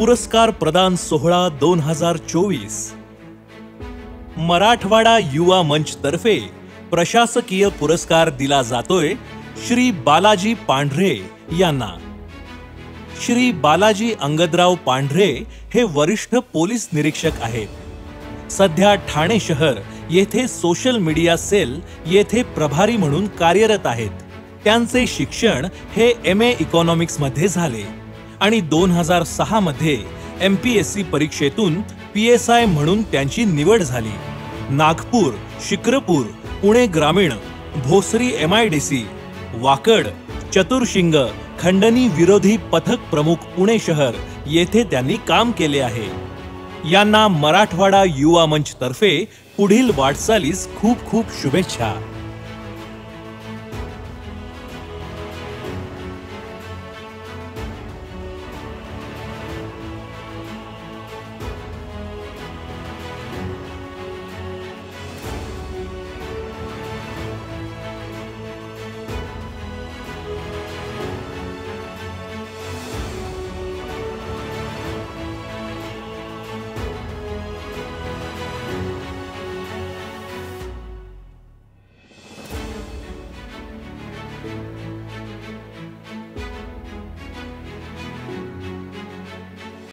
पुरस्कार प्रदान सोहळा 2024 मराठवाडा युवा मंच तर्फे प्रशासकीय पुरस्कार दिला जातोय श्री बालाजी पांढरे यांना। श्री बालाजी अंगदराव पांढरे हे वरिष्ठ पोलीस निरीक्षक आहेत। सध्या ठाणे शहर येथे सोशल मीडिया सेल येथे प्रभारी म्हणून कार्यरत आहेत। त्यांचे शिक्षण हे MA इकॉनॉमिक्स मध्ये झाले आणि 2006 मध्ये MPSC परीक्षेतून PSI म्हणून त्यांची निवड झाली। नागपूर, शिक्रपूर, पुणे ग्रामीण, भोसरी MIDC, वाकड, चतुर्शिंग, खंडणी विरोधी पथक प्रमुख पुणे शहर येथे त्यांनी काम केले आहे। यांना मराठवाडा युवा मंच तर्फे पुढील वाटचालीस खूप खूप शुभेच्छा।